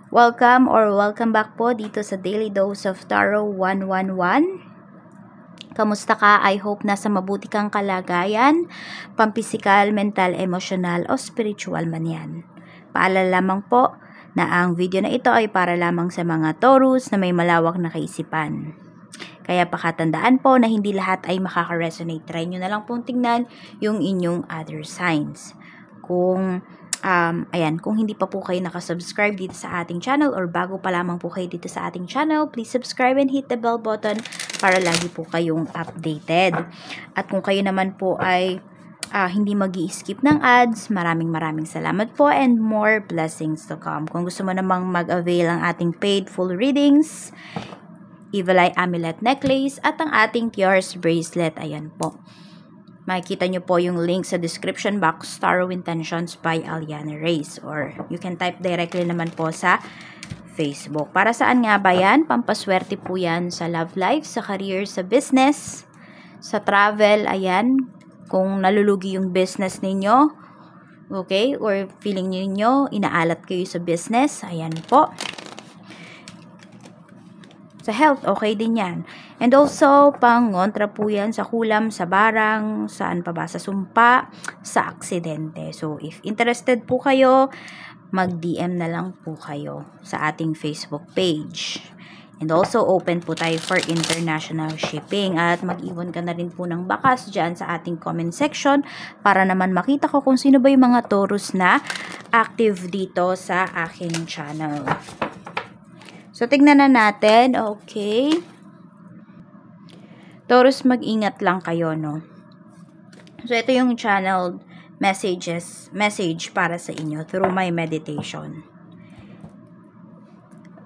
Welcome back po dito sa Daily Dose of Tarot 111. Kamusta ka? I hope nasa mabuti kang kalagayan, pampisikal, mental, emosyonal o spiritual man yan. Paalala lamang po na ang video na ito ay para lamang sa mga Taurus na may malawak na kaisipan. Kaya pakatandaan po na hindi lahat ay makaka-resonate. Try nyo na lang pong tingnan yung inyong other signs. Kung hindi pa po kayo nakasubscribe dito sa ating channel or bago pa lamang po kayo dito sa ating channel, please subscribe and hit the bell button para lagi po kayong updated. At kung kayo naman po ay hindi mag-i-skip ng ads, maraming salamat po and more blessings to come. Kung gusto mo namang mag-avail ang ating paid full readings, Evil Eye Amulet Necklace at ang ating Tears Bracelet, ayan po. Makikita nyo po yung link sa description box, Tarot Intentions by Aliana Reyes, or you can type directly naman po sa Facebook. Para saan nga ba yan? Pampaswerte po yan sa love life, sa career, sa business, sa travel, ayan. Kung nalulugi yung business ninyo, okay, or feeling niyo inaalat kayo sa business, ayan po. Sa health, okay din yan. And also, pangontra po yan sa kulam, sa barang, saan pa ba? Sa sumpa, sa aksidente. So, if interested po kayo, mag-DM na lang po kayo sa ating Facebook page. And also, open po tayo for international shipping. At mag-iwan ka na rin po ng bakas dyan sa ating comment section para naman makita ko kung sino ba yung mga Taurus na active dito sa aking channel. So, tignan na natin. Okay. Taurus, mag-ingat lang kayo, no? So, ito yung channeled message para sa inyo through my meditation.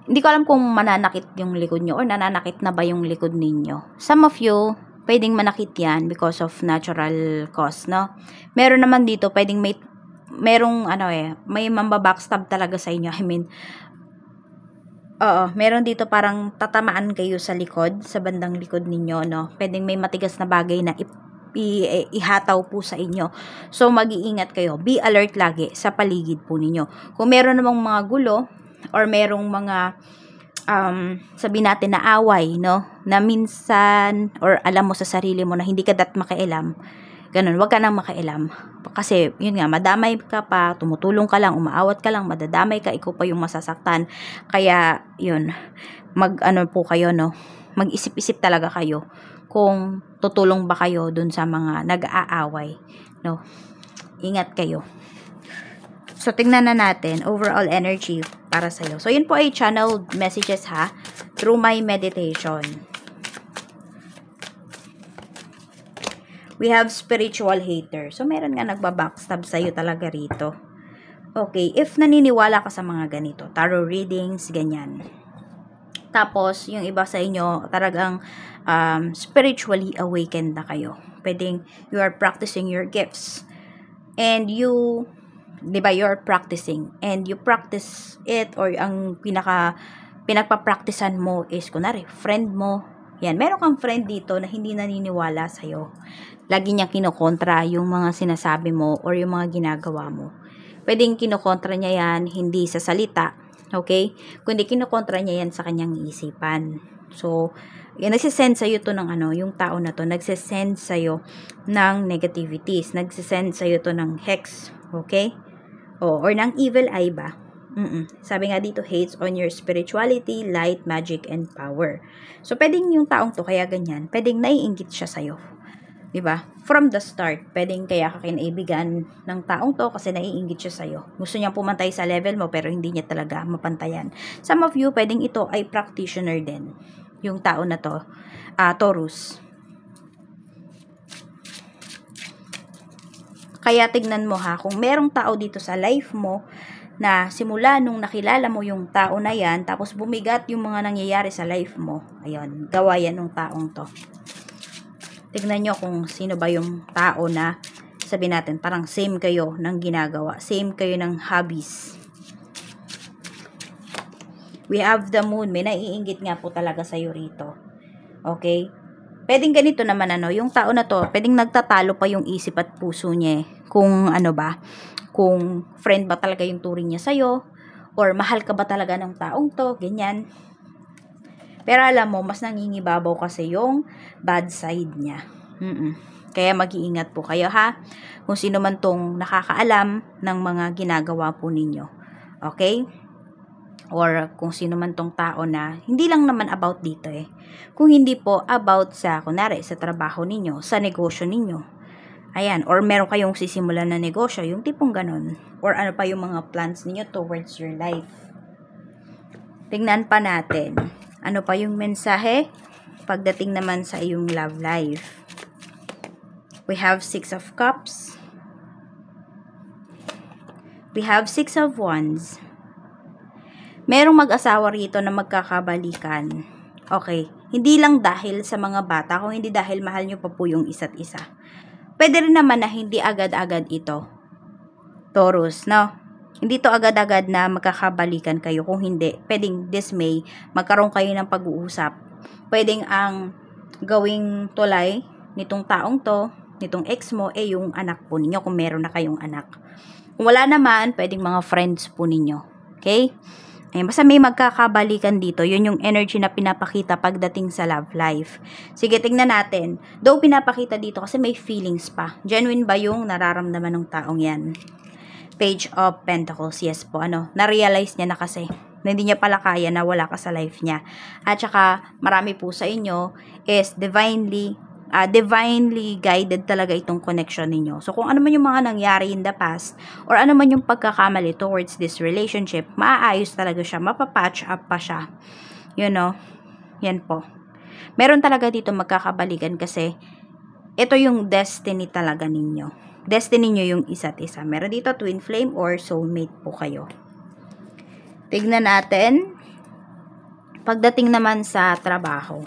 Hindi ko alam kung mananakit yung likod nyo or nananakit na ba yung likod ninyo. Some of you, pwedeng manakit yan because of natural cause, no? Meron naman dito, pwedeng may mambabackstab talaga sa inyo. I mean, meron dito parang tatamaan kayo sa likod, sa bandang likod ninyo, no? Pwedeng may matigas na bagay na ihataw po sa inyo. So, mag-iingat kayo. Be alert lagi sa paligid po ninyo. Kung meron namang mga gulo, or merong mga, sabihin natin na away, no? Na minsan, or alam mo sa sarili mo na hindi ka makialam, ganun, wag ka nang makialam. Kasi, yun nga, madamay ka pa, tumutulong ka lang, umaawat ka lang, madadamay ka, ikaw pa yung masasaktan. Kaya, yun, po kayo, no? Mag-isip-isip talaga kayo kung tutulong ba kayo dun sa mga nag-aaway, no? Ingat kayo. So, tingnan na natin, overall energy para sa'yo. So, yun po ay channeled messages, ha? Through my meditation. We have spiritual hater. So, meron nga nagbabackstab sa'yo talaga rito. Okay, if naniniwala ka sa mga ganito, tarot readings, ganyan. Tapos, yung iba sa inyo, talagang spiritually awakened na kayo. Pwedeng you are practicing your gifts. And you, di ba, you're practicing. And you practice it, or ang pinagpa-practicean mo is, kunwari, friend mo. Yan, meron kang friend dito na hindi naniniwala sa'yo. Lagi niyang kinokontra yung mga sinasabi mo or yung mga ginagawa mo. Pwedeng kinokontra niya yan, hindi sa salita, okay? Kundi kinokontra niya yan sa kanyang isipan. So, yan, nagsisend sa'yo to ng yung tao na to, nagsisend sa'yo ng negativities, nagsisend sa'yo to ng hex, okay? Or ng evil eye ba? Sabi nga dito, hates on your spirituality, light, magic, and power. So, pwedeng yung taong to, kaya ganyan, pwedeng naiinggit siya sa'yo. Diba? From the start, pwedeng kaya ka kinaibigan ng taong to kasi naiinggit siya sa'yo. Gusto niyang pumantay sa level mo pero hindi niya talaga mapantayan. Some of you, pwedeng ito ay practitioner din. Yung tao na to, Taurus. Kaya tignan mo, ha, kung merong tao dito sa life mo na simula nung nakilala mo yung tao na yan, tapos bumigat yung mga nangyayari sa life mo, ayun, gawa yan ng taong to. Tignan nyo kung sino ba yung tao na, sabihin natin, parang same kayo ng ginagawa, same kayo ng hobbies. We have the moon, may naiinggit nga po talaga sa'yo rito. Okay? Pwedeng ganito naman, yung tao na to, pwedeng nagtatalo pa yung isip at puso niya, kung kung friend ba talaga yung turing niya sa'yo, Or mahal ka ba talaga ng taong to? Ganyan. Pero alam mo, mas nangingibabaw kasi yung bad side niya. Kaya mag-iingat po kayo ha. Kung sino man tong nakakaalam ng mga ginagawa po ninyo. Okay? Or kung sino man tong tao na hindi lang naman about dito kung hindi po about sa kunwari sa trabaho ninyo, sa negosyo ninyo. Ayan, or meron kayong sisimulan na negosyo, yung tipong ganun. Or ano pa yung mga plans ninyo towards your life. Tingnan pa natin. Ano pa yung mensahe pagdating naman sa iyong love life. We have 6 of Cups. We have 6 of Wands. Merong mag-asawa rito na magkakabalikan. Okay. Hindi lang dahil sa mga bata, kung hindi dahil mahal nyo pa po yung isa't isa. Pwede rin naman na hindi agad-agad ito. Taurus, no? Hindi to agad-agad na magkakabalikan kayo. Kung hindi, pwedeng this May, magkaroon kayo ng pag-uusap. Pwedeng ang gawing tulay nitong taong to, nitong ex mo, yung anak po ninyo, kung meron na kayong anak. Kung wala naman, pwedeng mga friends po ninyo. Okay? Ayan, basta may magkakabalikan dito. Yun yung energy na pinapakita pagdating sa love life. Sige, tingnan natin. Though pinapakita dito kasi may feelings pa. Genuine ba yung nararamdaman ng taong yan? Page of Pentacles. Yes po, na-realize niya na kasi. Na hindi niya pala kaya na wala ka sa life niya. At saka, marami po sa inyo is divinely guided talaga itong connection ninyo. So, kung ano man yung mga nangyari in the past, or ano man yung pagkakamali towards this relationship, maaayos talaga siya, mapapatch up pa siya. Yan po. Meron talaga dito magkakabalikan kasi, ito yung destiny talaga ninyo. Destiny nyo yung isa't isa. Meron dito twin flame or soulmate po kayo. Tignan natin, pagdating naman sa trabaho.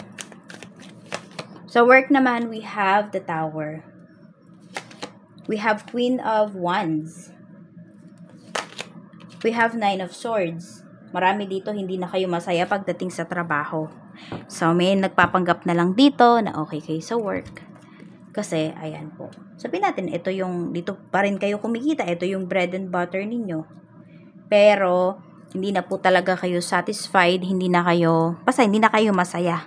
Sa work naman, we have the Tower. We have Queen of Wands. We have 9 of Swords. Marami dito, hindi na kayo masaya pagdating sa trabaho. So, may nagpapanggap na lang dito na okay kayo sa work. Kasi, ayan po. Sabihin natin, dito pa rin kayo kumikita. Ito yung bread and butter ninyo. Pero, hindi na po talaga kayo satisfied. Hindi na kayo masaya.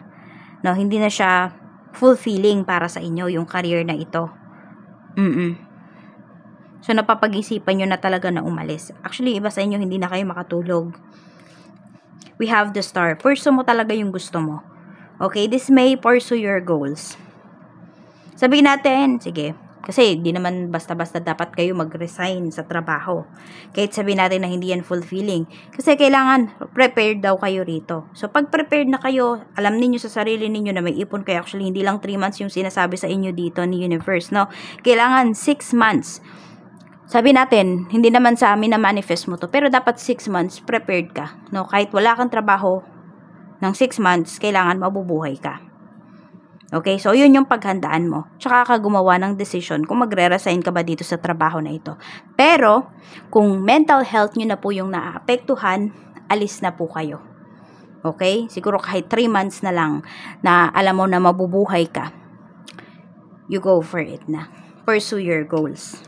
No, hindi na siya fulfilling para sa inyo yung career na ito. So, napapag-isipan nyo na talaga na umalis. Actually, iba sa inyo, hindi na kayo makatulog. We have the Star. Pursue mo talaga yung gusto mo. Okay, this May, pursue your goals. Sabihin natin, sige, kasi di naman basta-basta dapat kayo mag-resign sa trabaho. Kahit sabihin natin na hindi yan fulfilling. Kasi kailangan prepared daw kayo rito. So, pag prepared na kayo, alam niyo sa sarili niyo na may ipon kayo. Actually, hindi lang 3 months yung sinasabi sa inyo dito ni Universe, no? Kailangan 6 months. Sabi natin, hindi naman sa amin na manifest mo to, pero dapat 6 months prepared ka, no? Kahit wala kang trabaho ng 6 months, kailangan mabubuhay ka. Okay, so yun yung paghandaan mo. Tsaka ka gumawa ng decision kung magre-resign ka ba dito sa trabaho na ito. Pero, kung mental health nyo na po yung naaapektuhan, alis na po kayo. Okay? Siguro kahit 3 months na lang na alam mo na mabubuhay ka, you go for it na. Pursue your goals.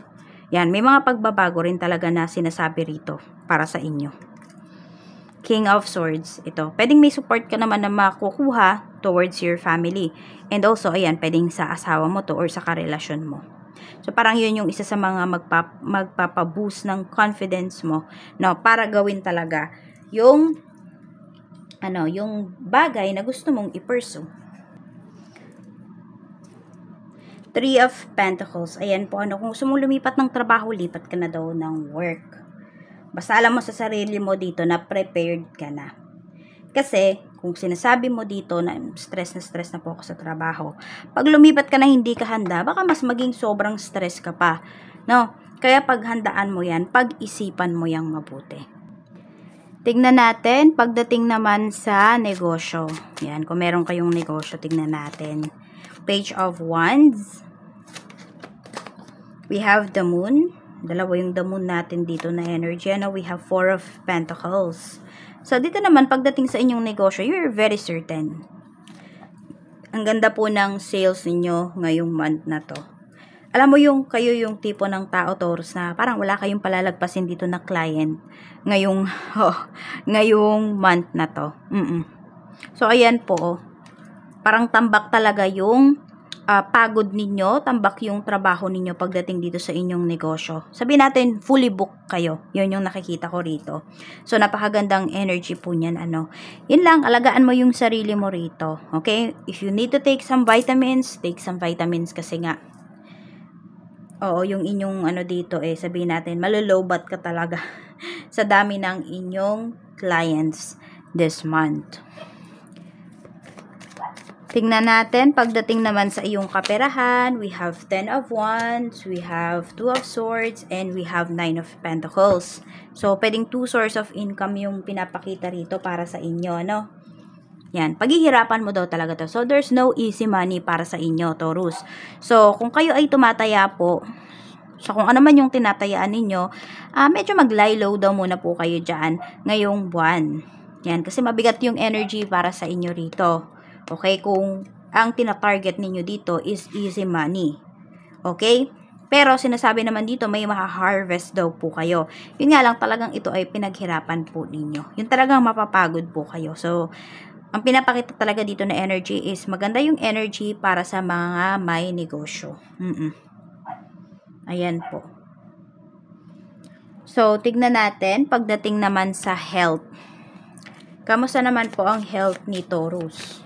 Yan, may mga pagbabago rin talaga na sinasabi rito para sa inyo. King of Swords, ito. Pwedeng may support ka naman na makukuha towards your family. And also, ayan, pwedeng sa asawa mo to or sa karelasyon mo. So, parang yun yung isa sa mga magpapaboost ng confidence mo, no, para gawin talaga yung bagay na gusto mong i-pursue. 3 of Pentacles. Ayan po, kung gusto mong lumipat ng trabaho, lipat ka na daw ng work. Basta alam mo sa sarili mo dito na prepared ka na. Kasi, kung sinasabi mo dito na stress na po ako sa trabaho, pag lumipat ka na hindi ka handa, baka mas maging sobrang stress ka pa. No? Kaya paghandaan mo yan, pag-isipan mo yang mabuti. Tignan natin, pagdating naman sa negosyo. Yan, kung meron kayong negosyo, tignan natin. Page of Wands. We have the Moon. Dalawa yung the Moon natin dito na energy. We have 4 of Pentacles. So, dito naman, pagdating sa inyong negosyo, you're very certain. Ang ganda po ng sales ninyo ngayong month na to. alam mo yung kayo yung tipo ng tao, Taurus, na parang wala kayong palalagpasin dito na client ngayong ngayong month na to. So ayan po, parang tambak talaga yung pagod ninyo, tambak yung trabaho ninyo pagdating dito sa inyong negosyo. Sabihin natin, fully booked kayo. Yun yung nakikita ko rito. So, napakagandang energy po niyan, Yun lang, alagaan mo yung sarili mo rito. Okay? If you need to take some vitamins, take some vitamins kasi nga, oo, yung inyong dito sabihin natin, malulowbat ka talaga sa dami ng inyong clients this month. Tingnan natin, pagdating naman sa iyong kaperahan, we have 10 of Wands, we have 2 of Swords, and we have 9 of Pentacles. So, pwedeng 2 source of income yung pinapakita rito para sa inyo, Yan, paghihirapan mo daw talaga to. So, there's no easy money para sa inyo, Taurus. So, kung kayo ay tumataya po, so kung ano man yung tinatayaan ninyo, medyo mag-lie low daw muna po kayo dyan ngayong buwan. Yan, kasi mabigat yung energy para sa inyo rito. Okay, kung ang tina-target ninyo dito is easy money. Okay? Pero sinasabi naman dito, may maha-harvest daw po kayo. Yun nga lang, talagang ito ay pinaghirapan po ninyo. Yun talagang mapapagod po kayo. So, ang pinapakita talaga dito na energy is maganda yung energy para sa mga may negosyo. Ayan po. So, tignan natin, pagdating naman sa health. Kamusta naman po ang health ni Taurus?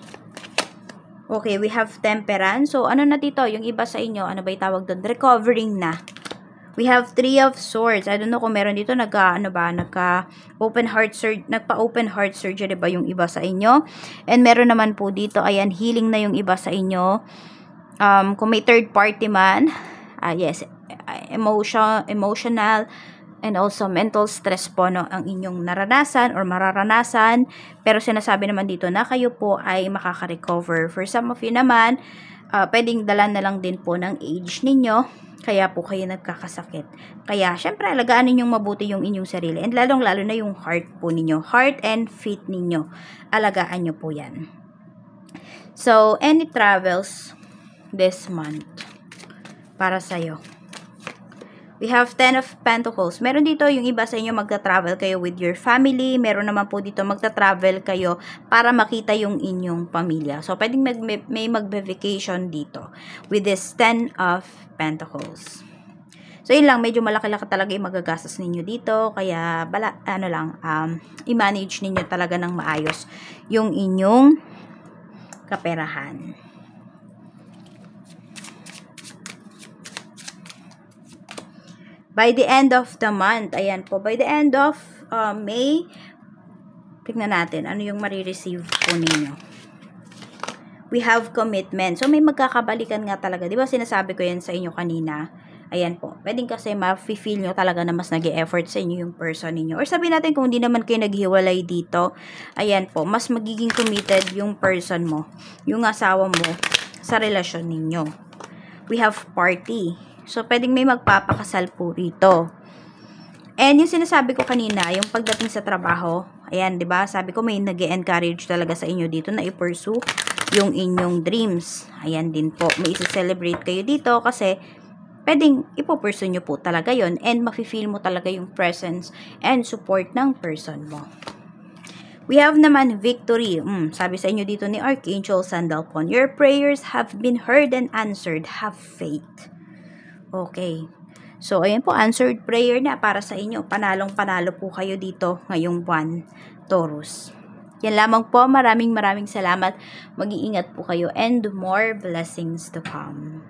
Okay, we have Temperance. So, ano na dito? Yung iba sa inyo, ano ba yung tawag doon? Recovering na. We have 3 of Swords. I don't know kung meron dito nagpa-open heart surgery ba yung iba sa inyo? And meron naman po dito, ayan, healing na yung iba sa inyo. Kung may third party man, yes, emotional, and also mental stress po ang inyong naranasan or mararanasan. Pero sinasabi naman dito na kayo po ay makaka-recover. For some of you naman, pwedeng dala na lang din po ng age ninyo. Kaya po kayo nagkakasakit. Kaya, syempre, alagaan ninyong mabuti yung inyong sarili. And lalong-lalo na yung heart po ninyo. Heart and feet ninyo. Alagaan nyo po yan. So, any travels this month para sa'yo? We have 10 of Pentacles. Meron dito yung iba sa inyo magta-travel kayo with your family. Meron naman po dito magta-travel kayo para makita yung inyong pamilya. So, pwedeng may magbe-vacation dito with this 10 of Pentacles. So, yun lang. Medyo malaki-laki talaga yung magagastos ninyo dito. Kaya, i-manage ninyo talaga ng maayos yung inyong kaperahan. By the end of the month, ayan po, by the end of May, tignan natin, ano yung marireceive po ninyo. We have commitment. So, may magkakabalikan nga talaga. Di ba sinasabi ko yan sa inyo kanina? Ayan po. Pwedeng kasi ma-feel nyo talaga na mas nag-e-effort sa inyo yung person ninyo. Or sabihin natin kung hindi naman kayo naghiwalay dito, ayan po, mas magiging committed yung person mo, yung asawa mo, sa relasyon ninyo. We have party. So, pwedeng may magpapakasal po rito. And yung sinasabi ko kanina, yung pagdating sa trabaho, ayan, 'di ba? Sabi ko may nag-e-encourage talaga sa inyo dito na i-pursue yung inyong dreams. Ayan din po. May i-celebrate kayo dito kasi pwedeng ipo-pursue nyo po talaga yon and mafe-feel mo talaga yung presence and support ng person mo. We have naman victory. Sabi sa inyo dito ni Archangel Sandalphon, your prayers have been heard and answered. Have faith. Okay. So, ayan po, answered prayer na para sa inyo. Panalong-panalo po kayo dito ngayong buwan, Taurus. Yan lamang po. Maraming salamat. Mag-iingat po kayo and more blessings to come.